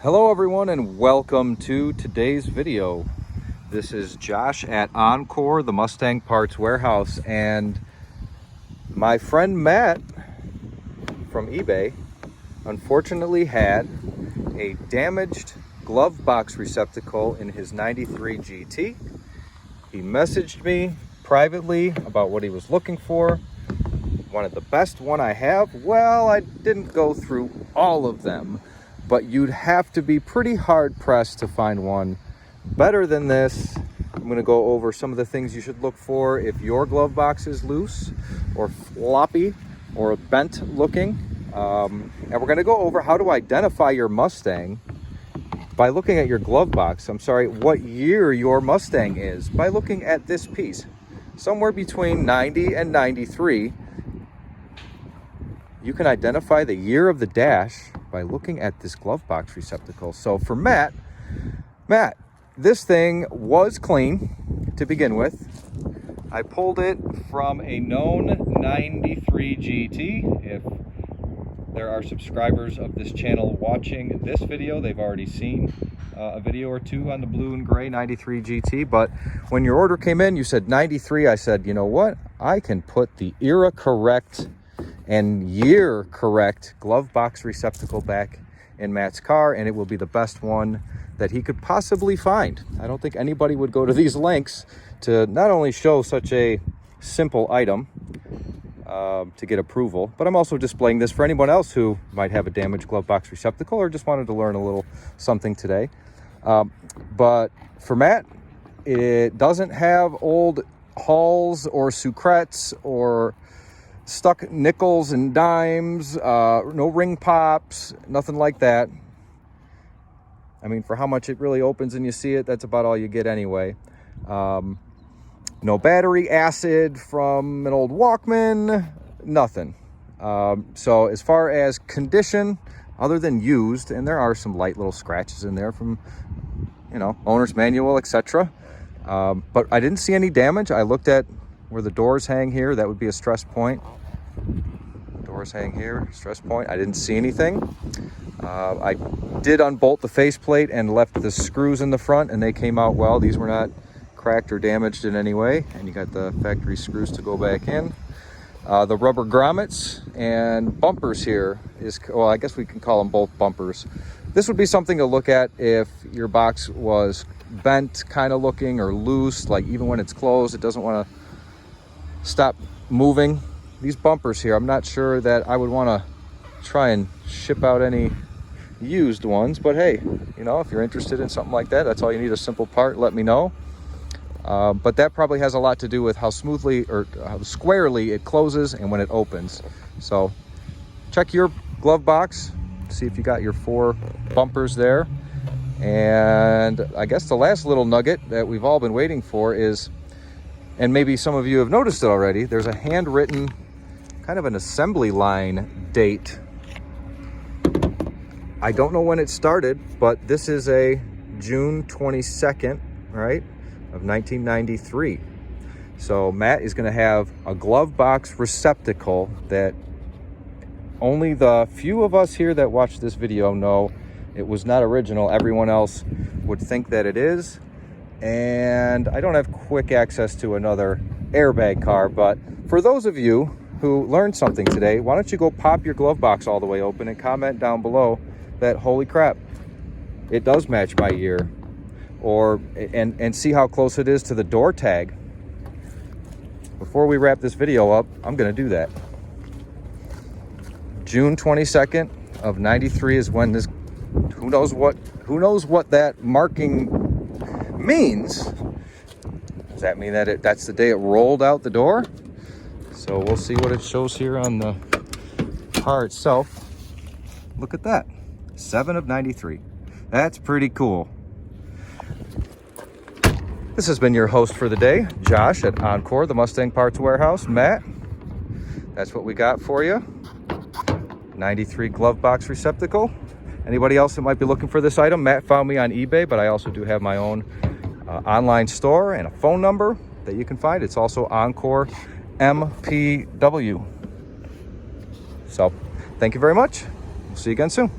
Hello everyone and welcome to today's video. This is Josh at Encore, the Mustang Parts Warehouse, and my friend Matt from eBay unfortunately had a damaged glove box receptacle in his 93 GT. He messaged me privately about what he was looking for. Wanted the best one I have. Well, I didn't go through all of them, but you'd have to be pretty hard pressed to find one better than this. I'm going to go over some of the things you should look for if your glove box is loose or floppy or bent looking. And we're going to go over how to identify your Mustang by looking at your glove box. What year your Mustang is by looking at this piece. Somewhere between 90 and 93. You can identify the year of the dash by looking at this glove box receptacle. So for Matt, this thing was clean to begin with. I pulled it from a known 93 GT. If there are subscribers of this channel watching this video, they've already seen a video or two on the blue and gray 93 GT. But when your order came in, you said 93. I said, you know what? I can put the era correct and year correct glove box receptacle back in Matt's car, and it will be the best one that he could possibly find. I don't think anybody would go to these lengths to not only show such a simple item to get approval, but I'm also displaying this for anyone else who might have a damaged glove box receptacle or just wanted to learn a little something today. But for Matt, it doesn't have old hulls or sucrets or stuck nickels and dimes, no ring pops, nothing like that. I mean, for how much it really opens and you see it, that's about all you get anyway. No battery acid from an old Walkman, nothing. So as far as condition, other than used, and there are some light little scratches in there from, owner's manual, etc. But I didn't see any damage. I looked at where the doors hang here. That would be a stress point. Doors hang here, stress point. I didn't see anything. I did unbolt the faceplate and left the screws in the front, and they came out well. These were not cracked or damaged in any way. And you got the factory screws to go back in. The rubber grommets and bumpers here I guess we can call them both bumpers. This would be something to look at if your box was bent kind of looking or loose, like even when it's closed, it doesn't want to stop moving. These bumpers here, I'm not sure that I would want to try and ship out any used ones, but hey, if you're interested in something like that, that's all you need, a simple part, let me know. But that probably has a lot to do with how smoothly or how squarely it closes and when it opens. So check your glove box, see if you got your 4 bumpers there. And I guess the last little nugget that we've all been waiting for is, and maybe some of you have noticed it already, there's a handwritten kind of an assembly line date. I don't know when it started, but this is a June 22nd, right, of 1993. So Matt is going to have a glove box receptacle that only the few of us here that watch this video know it was not original. Everyone else would think that it is. And I don't have quick access to another airbag car, but for those of you who learned something today, why don't you go pop your glove box all the way open and comment down below that, holy crap, it does match my year, or and see how close it is to the door tag. Before we wrap this video up, I'm going to do that. June 22nd of 93 is when this, who knows what that marking means. Does that mean that that's the day it rolled out the door? So we'll see what it shows here on the car itself. Look at that, 7 of 93. That's pretty cool. This has been your host for the day, Josh at Encore, the Mustang Parts Warehouse. Matt, that's what we got for you. 93 glove box receptacle. Anybody else that might be looking for this item? Matt found me on eBay, but I also do have my own online store and a phone number that you can find. It's also Encore MPW. So thank you very much. We'll see you again soon.